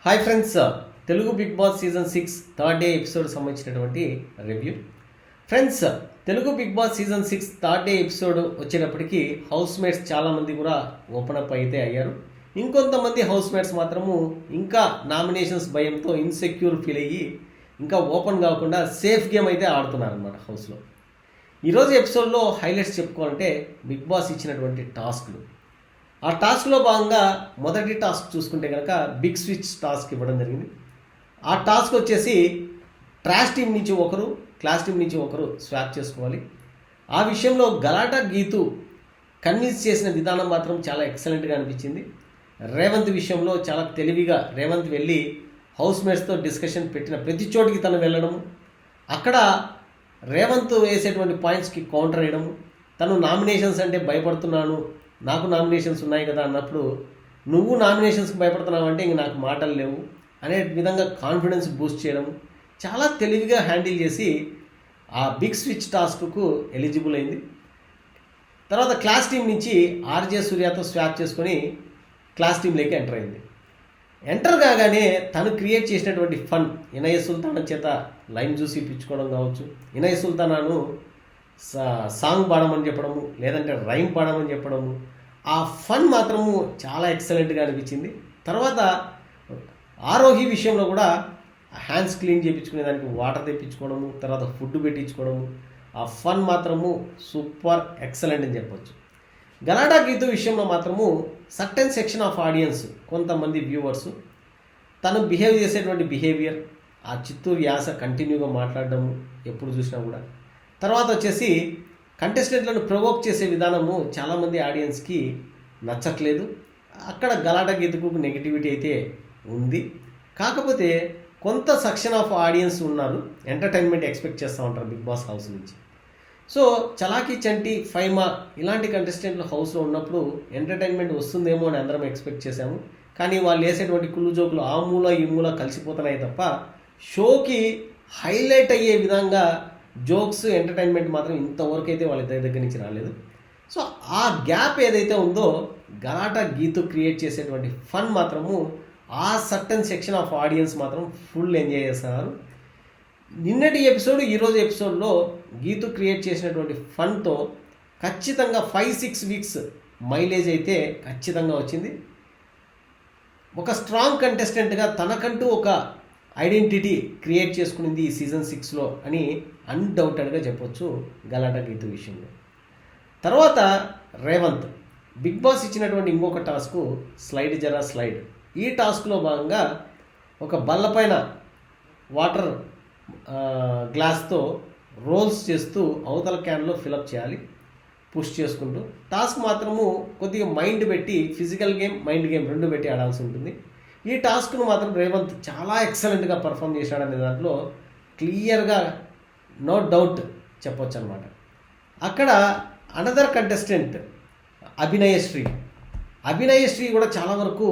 Hi friends, Telugu Bigg Boss season 6 third day episode సంబంధించినటువంటి review. Friends, Telugu Bigg Boss season 6 third day episode వచ్చేటప్పటికి housemates చాలామంది కూడా open up అయితే అయ్యారు. ఇంకొంతమంది హౌస్ మేట్స్ మాత్రము ఇంకా నామినేషన్స్ భయంతో ఇన్సెక్యూర్ ఫీల్ అయ్యి ఇంకా ఓపెన్ కాకుండా సేఫ్ గేమ్ అయితే ఆడుతున్నారు అనమాట హౌస్లో. ఈరోజు ఎపిసోడ్లో హైలైట్స్ చెప్పుకోవాలంటే బిగ్ బాస్ ఇచ్చినటువంటి టాస్క్లు. ఆ టాస్క్లో భాగంగా మొదటి టాస్క్ చూసుకుంటే కనుక బిగ్ స్విచ్ టాస్క్ ఇవ్వడం జరిగింది. ఆ టాస్క్ వచ్చేసి ట్రాష్ టీం నుంచి ఒకరు, క్లాస్ టీం నుంచి ఒకరు స్వాప్ చేసుకోవాలి. ఆ విషయంలో గలాటా గీతు కన్విన్స్ చేసిన విధానం మాత్రం చాలా ఎక్సలెంట్గా అనిపించింది. రేవంత్ విషయంలో చాలా తెలివిగా రేవంత్ వెళ్ళి హౌస్ మేట్స్తో డిస్కషన్ పెట్టిన ప్రతి చోటికి తను వెళ్ళడము, అక్కడ రేవంత్ వేసేటువంటి పాయింట్స్కి కౌంటర్ వేయడము, తను నామినేషన్స్ అంటే భయపడుతున్నాను, నాకు నామినేషన్స్ ఉన్నాయి కదా అన్నప్పుడు నువ్వు నామినేషన్స్కి భయపడుతున్నావు అంటే ఇంక నాకు మాటలు లేవు అనే విధంగా కాన్ఫిడెన్స్ బూస్ట్ చేయడం చాలా తెలివిగా హ్యాండిల్ చేసి ఆ బిగ్ స్విచ్ టాస్క్కు ఎలిజిబుల్ అయింది. తర్వాత క్లాస్ టీం నుంచి ఆర్జే సూర్యతో స్వాప్ చేసుకొని క్లాస్ టీంలోకి ఎంటర్ అయింది. ఎంటర్ కాగానే తను క్రియేట్ చేసినటువంటి ఫన్, ఇనయ సుల్తానా చేత లైన్ చూసి ఇప్పించుకోవడం కావచ్చు, ఇనయ సుల్తానాను సాంగ్ పాడమని చెప్పడము, లేదంటే రైమ్ పాడమని చెప్పడము, ఆ ఫన్ మాత్రము చాలా ఎక్సలెంట్గా అనిపించింది. తర్వాత ఆరోహి విషయంలో కూడా హ్యాండ్స్ క్లీన్ చేయించుకునే దానికి వాటర్ తెప్పించుకోవడము, తర్వాత ఫుడ్ పెట్టించుకోవడము, ఆ ఫన్ మాత్రము సూపర్ ఎక్సలెంట్ అని చెప్పొచ్చు. గలాటా గీతు విషయంలో మాత్రము సర్టెన్ సెక్షన్ ఆఫ్ ఆడియన్స్, కొంతమంది వ్యూవర్సు తను బిహేవ్ చేసేటువంటి బిహేవియర్, ఆ చిత్తూరు యాస కంటిన్యూగా మాట్లాడడము ఎప్పుడు చూసినా కూడా, తర్వాత వచ్చేసి కంటెస్టెంట్లను ప్రొవోక్ చేసే విధానము చాలామంది ఆడియన్స్కి నచ్చట్లేదు. అక్కడ గలాటా గీతకు నెగిటివిటీ అయితే ఉంది. కాకపోతే కొంత సెక్షన్ ఆఫ్ ఆడియన్స్ ఉన్నారు, ఎంటర్టైన్మెంట్ ఎక్స్పెక్ట్ చేస్తూ ఉంటారు బిగ్ బాస్ హౌస్ నుంచి. సో చలాకీ చంటి, ఫైమా ఇలాంటి కంటెస్టెంట్లు హౌస్లో ఉన్నప్పుడు ఎంటర్టైన్మెంట్ వస్తుందేమో అని అందరం ఎక్స్పెక్ట్ చేశాము. కానీ వాళ్ళు వేసేటువంటి కుళ్ళు జోకులు ఆ మూల ఈ మూల కలిసిపోతున్నాయి తప్ప షోకి హైలైట్ అయ్యే విధంగా జోక్స్, ఎంటర్టైన్మెంట్ మాత్రం ఇంతవరకు అయితే వాళ్ళ దగ్గర నుంచి రాలేదు. సో ఆ గ్యాప్ ఏదైతే ఉందో గలాటా గీతు క్రియేట్ చేసేటువంటి ఫన్ మాత్రము ఆ సర్టన్ సెక్షన్ ఆఫ్ ఆడియన్స్ మాత్రం ఫుల్ ఎంజాయ్ చేస్తున్నారు. నిన్నటి ఎపిసోడ్, ఈరోజు ఎపిసోడ్లో గీతు క్రియేట్ చేసినటువంటి ఫన్తో ఖచ్చితంగా 5-6 వీక్స్ మైలేజ్ అయితే ఖచ్చితంగా వచ్చింది. ఒక స్ట్రాంగ్ కంటెస్టెంట్గా తనకంటూ ఒక ఐడెంటిటీ క్రియేట్ చేసుకునింది ఈ సీజన్ 6లో అని అన్డౌటెడ్గా చెప్పొచ్చు గలాటా గీతు విషయంలో. తర్వాత రేవంత్ బిగ్ బాస్ ఇచ్చినటువంటి ఇంకొక టాస్క్ స్లైడ్ జరా స్లైడ్. ఈ టాస్క్లో భాగంగా ఒక బల్లపైన వాటర్ గ్లాస్తో రోల్స్ చేస్తూ అవతల క్యాన్లో ఫిలప్ చేయాలి పుష్ చేసుకుంటూ. టాస్క్ మాత్రము కొద్దిగా మైండ్ పెట్టి, ఫిజికల్ గేమ్, మైండ్ గేమ్ రెండు పెట్టి ఆడాల్సి ఉంటుంది. ఈ టాస్క్ను మాత్రం రేవంత్ చాలా ఎక్సలెంట్గా పర్ఫామ్ చేశాడనే దాంట్లో క్లియర్గా నో డౌట్ చెప్పొచ్చు అనమాట. అక్కడ అనదర్ కంటెస్టెంట్ అభినయశ్రీ కూడా చాలా వరకు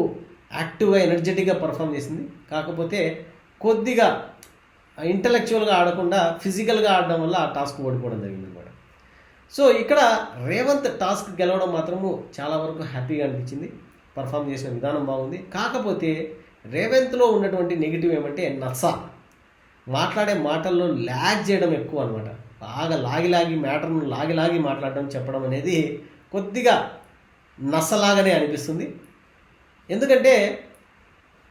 యాక్టివ్గా, ఎనర్జెటిక్గా పర్ఫామ్ చేసింది. కాకపోతే కొద్దిగా ఇంటలెక్చువల్గా ఆడకుండా ఫిజికల్గా ఆడడం వల్ల ఆ టాస్క్ ఓడిపోవడం జరిగింది అనమాట. సో ఇక్కడ రేవంత్ టాస్క్ గెలవడం మాత్రము చాలా వరకు హ్యాపీగా అనిపించింది. పర్ఫామ్ చేసిన విధానం బాగుంది. కాకపోతే రేవంత్లో ఉన్నటువంటి నెగిటివ్ ఏమంటే మాట్లాడే మాటల్లో ల్యాగ్ చేయడం ఎక్కువ అనమాట. బాగా మ్యాటర్ను లాగి మాట్లాడడం, చెప్పడం అనేది కొద్దిగా నసలాగానే అనిపిస్తుంది. ఎందుకంటే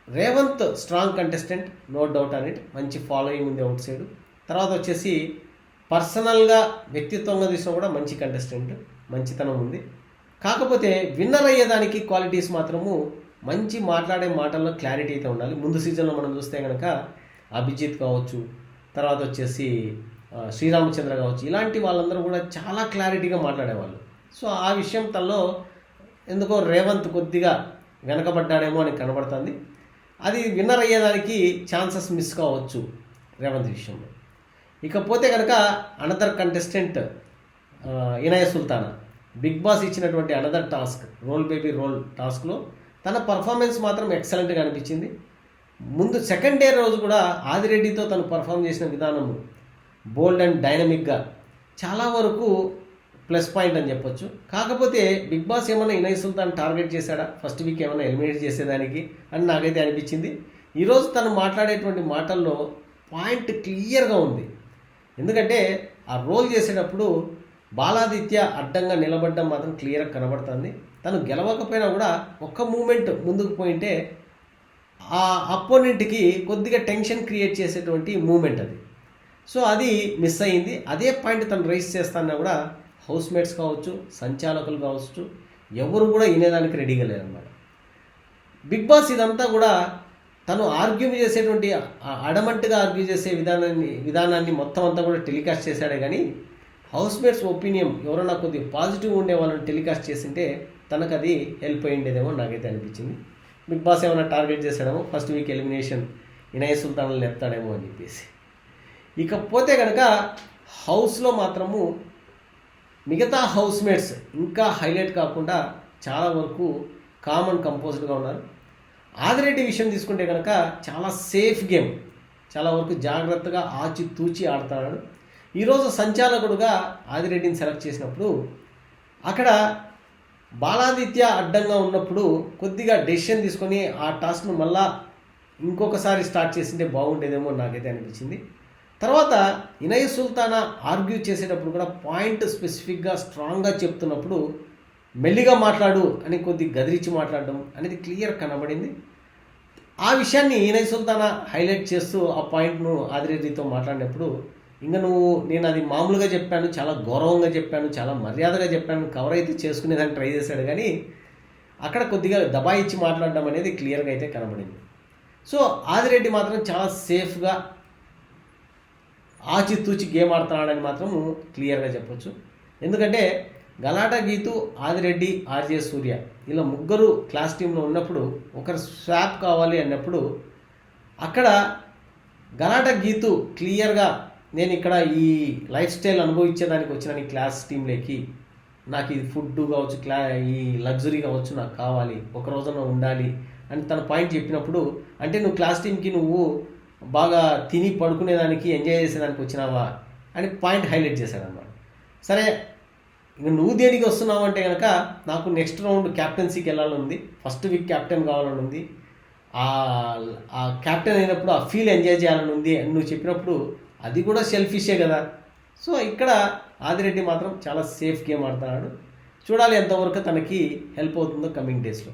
Revanth strong contestant, no doubt అని ఇట్, మంచి ఫాలోయింగ్ ఉంది అవుట్ సైడ్. తర్వాత వచ్చేసి పర్సనల్గా, వ్యక్తిత్వంగా చూసినా కూడా మంచి కంటెస్టెంట్, మంచితనం ఉంది. కాకపోతే విన్నర్ అయ్యేదానికి క్వాలిటీస్ మాత్రము మంచి మాట్లాడే మాటల్లో క్లారిటీ అయితే ఉండాలి. ముందు సీజన్లో మనం చూస్తే కనుక అభిజిత్ కావచ్చు, తర్వాత వచ్చేసి శ్రీరామచంద్ర కావచ్చు, ఇలాంటి వాళ్ళందరూ కూడా చాలా క్లారిటీగా మాట్లాడేవాళ్ళు. సో ఆ విషయం తనలో ఎందుకో రేవంత్ కొద్దిగా వెనకబడ్డాడేమో అని కనబడుతుంది. అది విన్నర్ అయ్యేదానికి ఛాన్సెస్ మిస్ కావచ్చు రేవంత్ విషయంలో. ఇకపోతే కనుక another contestant Inaya Sultana Bigg Boss ఇచ్చినటువంటి another task role baby role టాస్క్లో తన పర్ఫార్మెన్స్ మాత్రం ఎక్సలెంట్గా అనిపించింది. ముందు సెకండ్ డే రోజు కూడా ఆదిరెడ్డితో తను పర్ఫామ్ చేసిన విధానము బోల్డ్ అండ్ డైనమిక్గా చాలా వరకు ప్లస్ పాయింట్ అని చెప్పొచ్చు. కాకపోతే బిగ్ బాస్ ఏమైనా ఇనయ సుల్తాన్ టార్గెట్ చేశాడా, ఫస్ట్ వీక్ ఏమైనా ఎలిమినేట్ చేసేదానికి అని నాకైతే అనిపించింది. ఈరోజు తను మాట్లాడేటువంటి మాటల్లో పాయింట్ క్లియర్గా ఉంది. ఎందుకంటే ఆ రోల్ చేసేటప్పుడు బాలాదిత్య అడ్డంగా నిలబడడం మాత్రం క్లియర్గా కనబడుతుంది. తను గెలవకపోయినా కూడా ఒక్క మూమెంట్ ముందుకు పోయింటే ఆ అపోనెంట్కి కొద్దిగా టెన్షన్ క్రియేట్ చేసేటువంటి మూమెంట్ అది. సో అది మిస్ అయ్యింది. అదే పాయింట్ తను రైస్ చేస్తాన్నా కూడా హౌస్ మేట్స్ కావచ్చు, సంచాలకులు కావచ్చు, ఎవరు కూడా వినేదానికి రెడీగా లేరన్నమాట. బిగ్ బాస్ ఇదంతా కూడా తను ఆర్గ్యూ చేసేటువంటి అడమంటుగా ఆర్గ్యూ చేసే విధానాన్ని మొత్తం అంతా కూడా టెలికాస్ట్ చేశాడే కానీ హౌస్ మేట్స్ ఒపీనియన్ ఎవరైనా కొద్దిగా పాజిటివ్ ఉండే వాళ్ళని టెలికాస్ట్ చేసింటే తనకు అది హెల్ప్ అయ్యిండేదేమో నాకైతే అనిపించింది. బిగ్ బాస్ ఏమైనా టార్గెట్ చేశాడేమో, ఫస్ట్ వీక్ ఎలిమినేషన్ ఇనయ సుల్తాన్లు లేపుతాడేమో అని చెప్పేసి. ఇకపోతే కనుక హౌస్లో మాత్రము మిగతా హౌస్ మేట్స్ ఇంకా హైలైట్ కాకుండా చాలా వరకు కామన్ కంపోజ్డ్గా ఉన్నారు. ఆదిరెడ్డి విషయం తీసుకుంటే కనుక చాలా సేఫ్ గేమ్, చాలా వరకు జాగ్రత్తగా ఆచితూచి ఆడుతున్నాడు. ఈరోజు సంచాలకుడుగా ఆదిరెడ్డిని సెలెక్ట్ చేసినప్పుడు అక్కడ బాలాదిత్య అడ్డంగా ఉన్నప్పుడు కొద్దిగా డెసిషన్ తీసుకొని ఆ టాస్క్ను మళ్ళా ఇంకొకసారి స్టార్ట్ చేసింటే బాగుండేదేమో నాకైతే అనిపించింది. తర్వాత ఇనయ సుల్తానా ఆర్గ్యూ చేసేటప్పుడు కూడా పాయింట్ స్పెసిఫిక్గా స్ట్రాంగ్గా చెప్తున్నప్పుడు మెల్లిగా మాట్లాడు అని కొద్ది గదిరించి మాట్లాడడం అనేది క్లియర్ కనబడింది. ఆ విషయాన్ని ఇనయ సుల్తానా హైలైట్ చేస్తూ ఆ పాయింట్ను ఆదిరెడ్డితో మాట్లాడినప్పుడు ఇంకా నేను అది మామూలుగా చెప్పాను, చాలా గౌరవంగా చెప్పాను, చాలా మర్యాదగా చెప్పాను, కవర్ అయితే చేసుకునేదాన్ని ట్రై చేశాడు కానీ అక్కడ కొద్దిగా దబాయిచ్చి మాట్లాడడం అనేది క్లియర్గా అయితే కనబడింది. సో ఆదిరెడ్డి మాత్రం చాలా సేఫ్గా ఆచితూచి గేమ్ ఆడుతున్నాడని మాత్రము క్లియర్గా చెప్పొచ్చు. ఎందుకంటే గలాటా గీతు, ఆదిరెడ్డి, ఆర్జే సూర్య ఇలా ముగ్గురు క్లాస్ టీంలో ఉన్నప్పుడు ఒకరు స్వాప్ కావాలి అన్నప్పుడు అక్కడ గలాటా గీతు క్లియర్గా నేను ఇక్కడ ఈ లైఫ్ స్టైల్ అనుభవించేదానికి వచ్చిన ఈ క్లాస్ టీంలోకి నాకు ఇది ఫుడ్ కావచ్చు, ఈ లగ్జరీ కావచ్చు నాకు కావాలి, ఒక రోజున ఉండాలి అని తన పాయింట్ చెప్పినప్పుడు అంటే నువ్వు క్లాస్ టీంకి నువ్వు బాగా తిని పడుకునేదానికి ఎంజాయ్ చేసేదానికి వచ్చినావా అని పాయింట్ హైలైట్ చేశాడన్నమాట. సరే ఇంక నువ్వు దేనికి వస్తున్నావు అంటే కనుక నాకు నెక్స్ట్ రౌండ్ క్యాప్టెన్సీకి వెళ్ళాలని ఉంది, ఫస్ట్ వీక్ క్యాప్టెన్ కావాలని ఉంది, ఆ క్యాప్టెన్ అయినప్పుడు ఆ ఫీల్ ఎంజాయ్ చేయాలని ఉంది అని నువ్వు చెప్పినప్పుడు అది కూడా సెల్ఫిషే కదా. సో ఇక్కడ ఆదిరెడ్డి మాత్రం చాలా సేఫ్ గేమ్ ఆడుతున్నాడు. చూడాలి ఎంతవరకు తనకి హెల్ప్ అవుతుందో కమింగ్ డేస్లో.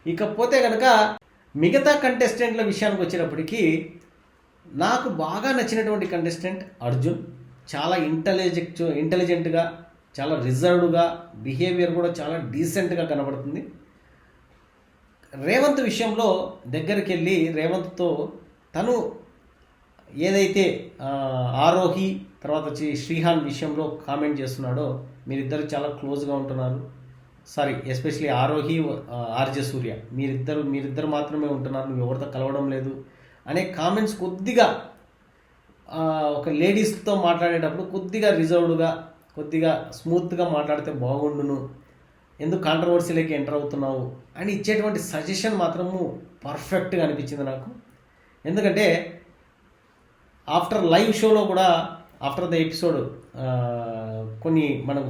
ఇకపోతే కనుక మిగతా కంటెస్టెంట్ల విషయానికి వచ్చేటప్పటికి నాకు బాగా నచ్చినటువంటి కంటెస్టెంట్ అర్జున్. చాలా ఇంటెలిజెంట్గా, చాలా రిజర్వ్డ్గా, బిహేవియర్ కూడా చాలా డీసెంట్గా కనబడుతుంది. రేవంత్ విషయంలో దగ్గరికి వెళ్ళి రేవంత్తో తను ఏదైతే ఆరోహి తర్వాత వచ్చి శ్రీహాన్ విషయంలో కామెంట్ చేస్తున్నాడో మీరిద్దరు చాలా క్లోజ్గా ఉంటున్నారు, సారీ ఎస్పెషలీ ఆరోహి, ఆర్జే సూర్య మీరిద్దరు మాత్రమే ఉంటున్నారు, నువ్వు ఎవరితో కలవడం లేదు అనే కామెంట్స్ కొద్దిగా ఒక లేడీస్తో మాట్లాడేటప్పుడు కొద్దిగా రిజర్వ్డ్గా, కొద్దిగా స్మూత్గా మాట్లాడితే బాగుండును, ఎందుకు కాంట్రవర్సీలోకి ఎంటర్ అవుతున్నావు అని ఇచ్చేటువంటి సజెషన్ మాత్రము పర్ఫెక్ట్గా అనిపించింది నాకు. ఎందుకంటే ఆఫ్టర్ లైవ్ షోలో కూడా ఆఫ్టర్ ద ఎపిసోడ్ కొన్ని మనం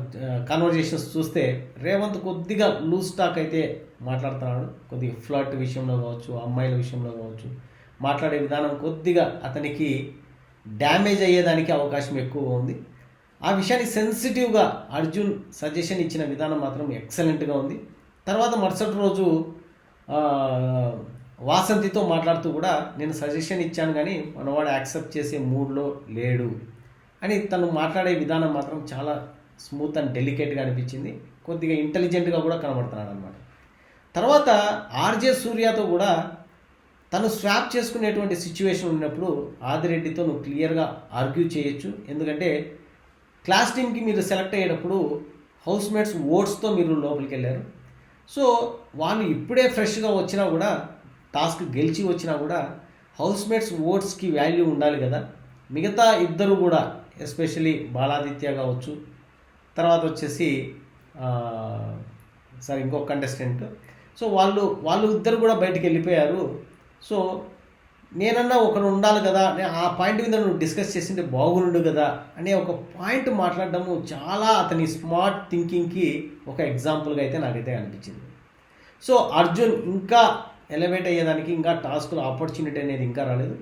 కాన్వర్జేషన్స్ చూస్తే రేవంత్ కొద్దిగా లూజ్ టాక్ అయితే మాట్లాడుతున్నాడు. కొద్దిగా ఫ్లర్ట్ విషయంలో కావచ్చు, అమ్మాయిల విషయంలో కావచ్చు, మాట్లాడే విధానం కొద్దిగా అతనికి డ్యామేజ్ అయ్యేదానికి అవకాశం ఎక్కువగా ఉంది. ఆ విషయాన్ని సెన్సిటివ్గా అర్జున్ సజెషన్ ఇచ్చిన విధానం మాత్రం ఎక్సలెంట్గా ఉంది. తర్వాత మరుసటి రోజు వాసంతితో మాట్లాడుతూ కూడా నేను సజెషన్ ఇచ్చాను కానీ మనవాడు యాక్సెప్ట్ చేసే మూడ్లో లేడు అని తను మాట్లాడే విధానం మాత్రం చాలా స్మూత్ అండ్ డెలికేట్గా అనిపించింది. కొద్దిగా ఇంటెలిజెంట్గా కూడా కనబడుతున్నాడు అనమాట. తర్వాత ఆర్జే సూర్యతో కూడా తను స్వాప్ చేసుకునేటువంటి సిచ్యువేషన్ ఉన్నప్పుడు ఆదిరెడ్డితో నువ్వు క్లియర్గా ఆర్గ్యూ చేయొచ్చు. ఎందుకంటే క్లాస్ టీమ్కి మీరు సెలెక్ట్ అయ్యేటప్పుడు హౌస్ మేట్స్ ఓట్స్తో మీరు లోపలికి వెళ్ళారు. సో వాళ్ళు ఇప్పుడే ఫ్రెష్గా వచ్చినా కూడా, టాస్క్ గెలిచి వచ్చినా కూడా హౌస్ మేట్స్ ఓట్స్కి వాల్యూ ఉండాలి కదా. మిగతా ఇద్దరు కూడా ఎస్పెషలీ బాలాదిత్య కావచ్చు, తర్వాత వచ్చేసి సరే ఇంకొక కంటెస్టెంట్, సో వాళ్ళు ఇద్దరు కూడా బయటికి వెళ్ళిపోయారు. సో నేనన్నా ఒకరు ఉండాలి కదా, ఆ పాయింట్ మీద నువ్వు డిస్కస్ చేసింటే బాగుండు కదా అనే ఒక పాయింట్ మాట్లాడడము చాలా అతని స్మార్ట్ థింకింగ్కి ఒక ఎగ్జాంపుల్గా అయితే నాకైతే అనిపించింది. సో అర్జున్ ఇంకా ఎలివేట్ అయ్యేదానికి ఇంకా టాస్క్లో ఆపర్చునిటీ అనేది ఇంకా రాలేదు.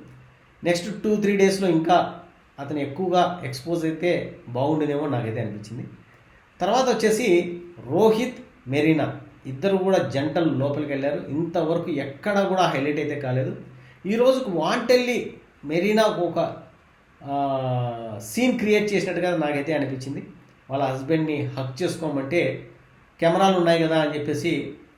నెక్స్ట్ 2-3 డేస్లో ఇంకా అతను ఎక్కువగా ఎక్స్పోజ్ అయితే బాగుండేదేమో నాకైతే అనిపించింది. తర్వాత వచ్చేసి రోహిత్ మెరీనా ఇద్దరు కూడా జంటలు లోపలికి వెళ్ళారు. ఇంతవరకు ఎక్కడా కూడా హైలైట్ అయితే కాలేదు. ఈ రోజుకు వాంటెల్లి మెరీనా ఒక సీన్ క్రియేట్ చేసినట్టుగా నాకైతే అనిపించింది. వాళ్ళ హస్బెండ్ని హక్ చేసుకోమంటే కెమెరాలు ఉన్నాయి కదా అని చెప్పేసి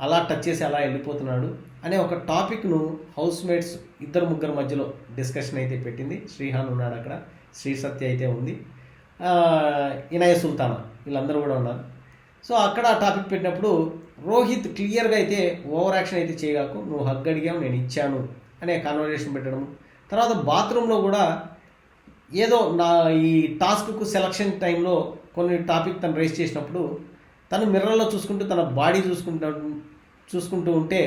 అలా టచ్ చేసి అలా వెళ్ళిపోతున్నాడు అనే ఒక టాపిక్ను హౌస్ మేట్స్ 2-3 మధ్యలో డిస్కషన్ అయితే పెట్టింది. శ్రీహాన్ ఉన్నాడు అక్కడ, శ్రీ సత్య అయితే ఉంది, ఇనయ సుల్తానా వీళ్ళందరూ కూడా ఉన్నారు. సో అక్కడ ఆ టాపిక్ పెట్టినప్పుడు రోహిత్ క్లియర్గా అయితే ఓవర్ యాక్షన్ అయితే చేయగాకు, నువ్వు హగ్ అడిగావు నేను ఇచ్చాను అనే కాన్వర్జేషన్ పెట్టడం. తర్వాత బాత్రూంలో కూడా ఏదో నా ఈ టాస్క్కు సెలక్షన్ టైంలో కొన్ని టాపిక్ తను రేస్ చేసినప్పుడు తను మిర్రర్లో చూసుకుంటూ తన బాడీ చూసుకుంటూ ఉంటే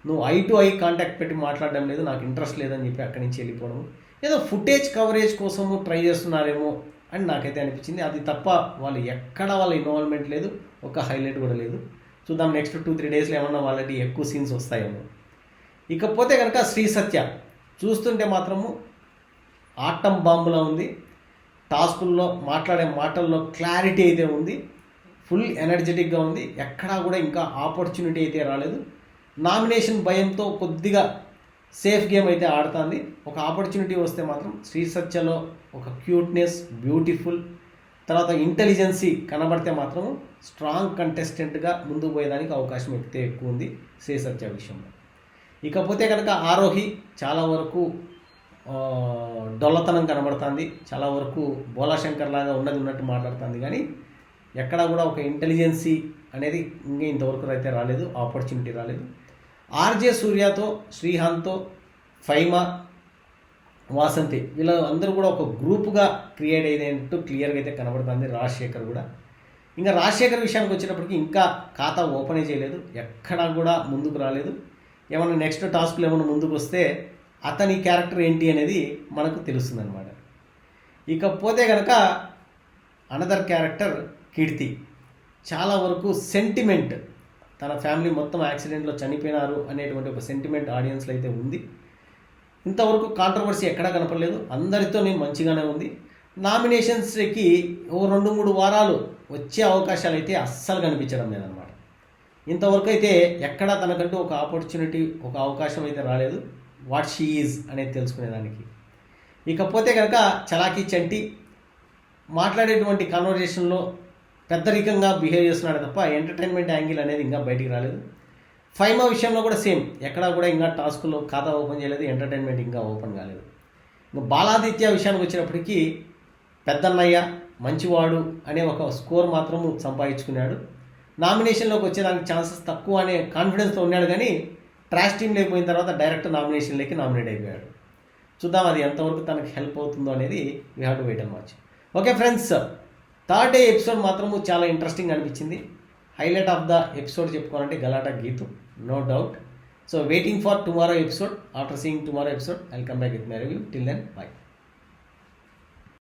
నువ్వు ఐ టు ఐ కాంటాక్ట్ పెట్టి మాట్లాడడం లేదు, నాకు ఇంట్రెస్ట్ లేదని చెప్పి అక్కడి నుంచి వెళ్ళిపోవడం, ఏదో ఫుటేజ్ కవరేజ్ కోసము ట్రై చేస్తున్నారేమో అని నాకైతే అనిపించింది. అది తప్ప వాళ్ళు ఎక్కడ వాళ్ళ ఇన్వాల్వ్మెంట్ లేదు, ఒక హైలైట్ కూడా లేదు. చూద్దాం నెక్స్ట్ 2-3 డేస్లో ఏమన్నా వాళ్ళకి ఎక్కువ సీన్స్ వస్తాయేమో. ఇకపోతే కనుక శ్రీ సత్య చూస్తుంటే మాత్రము ఆటం బాంబులా ఉంది. టాస్కుల్లో మాట్లాడే మాటల్లో క్లారిటీ అయితే ఉంది, ఫుల్ ఎనర్జెటిక్గా ఉంది. ఎక్కడా కూడా ఇంకా ఆపర్చునిటీ అయితే రాలేదు. నామినేషన్ భయంతో కొద్దిగా సేఫ్ గేమ్ అయితే ఆడుతుంది. ఒక ఆపర్చునిటీ వస్తే మాత్రం శ్రీ సత్యలో ఒక క్యూట్నెస్, బ్యూటిఫుల్, తర్వాత ఇంటెలిజెన్సీ కనబడితే మాత్రం స్ట్రాంగ్ కంటెస్టెంట్గా ముందుకు పోయేదానికి అవకాశం అయితే ఎక్కువ ఉంది శ్రీ సత్య విషయంలో. ఇకపోతే కనుక ఆరోహి చాలా వరకు డొల్లతనం కనబడుతుంది, చాలా వరకు బోలాశంకర్ లాగా ఉన్నట్టు మాట్లాడుతుంది, కానీ ఎక్కడా కూడా ఒక ఇంటెలిజెన్సీ అనేది ఇంకా ఇంతవరకు అయితే రాలేదు, ఆపర్చునిటీ రాలేదు. ఆర్జే సూర్యతో, శ్రీహాన్తో, ఫైమా, వాసంతి వీళ్ళ అందరూ కూడా ఒక గ్రూప్గా క్రియేట్ అయ్యేటట్టు క్లియర్గా అయితే కనబడుతుంది. రాజశేఖర్ కూడా, ఇంకా రాజశేఖర్ విషయానికి వచ్చినప్పటికీ ఇంకా ఖాతా ఓపెనే చేయలేదు, ఎక్కడా కూడా ముందుకు రాలేదు. ఏమన్నా నెక్స్ట్ టాస్క్లు ఏమైనా ముందుకు వస్తే అతని క్యారెక్టర్ ఏంటి అనేది మనకు తెలుస్తుంది అనమాట. ఇకపోతే కనుక అనదర్ క్యారెక్టర్ కీర్తి, చాలా వరకు సెంటిమెంట్, తన ఫ్యామిలీ మొత్తం యాక్సిడెంట్లో చనిపోయినారు అనేటువంటి ఒక సెంటిమెంట్ ఆడియన్స్లో అయితే ఉంది. ఇంతవరకు కాంట్రవర్సీ ఎక్కడా కనపడలేదు, అందరితో మంచిగానే ఉంది. నామినేషన్స్కి ఓ 2-3 వారాలు వచ్చే అవకాశాలు అయితే అస్సలు కనిపించడం లేదనమాట. ఇంతవరకు అయితే ఎక్కడా తనకంటూ ఒక ఆపర్చునిటీ, ఒక అవకాశం అయితే రాలేదు వాట్ షీ ఈజ్ అనేది తెలుసుకునేదానికి. ఇకపోతే కనుక చలాకీ చంటి మాట్లాడేటువంటి కాన్వర్జేషన్లో పెద్దరికంగా బిహేవ్ చేస్తున్నాడు తప్ప ఎంటర్టైన్మెంట్ యాంగిల్ అనేది ఇంకా బయటికి రాలేదు. ఫైమా విషయంలో కూడా సేమ్, ఎక్కడా కూడా ఇంకా టాస్క్లో ఖాతా ఓపెన్ చేయలేదు, ఎంటర్టైన్మెంట్ ఇంకా ఓపెన్ కాలేదు. ఇంకా బాలాదిత్య విషయానికి వచ్చినప్పటికీ పెద్దన్నయ్య మంచివాడు అనే ఒక స్కోర్ మాత్రము సంపాదించుకున్నాడు. నామినేషన్లోకి వచ్చేదానికి ఛాన్సెస్ తక్కువ అనే కాన్ఫిడెన్స్తో ఉన్నాడు, కానీ ట్రాష్ టీంలో అయిపోయిన తర్వాత డైరెక్ట్ నామినేషన్లోకి నామినేట్ అయిపోయాడు. చూద్దాం అది ఎంతవరకు తనకు హెల్ప్ అవుతుందో అనేది we have to wait and watch. Okay friends, third day episode మాత్రము చాలా ఇంట్రెస్టింగ్ అనిపించింది. హైలైట్ ఆఫ్ ద ఎపిసోడ్ చెప్పుకోవాలంటే Galatta Geetu, no doubt. So waiting for tomorrow episode. After seeing tomorrow episode I will come back with my review. Till then by.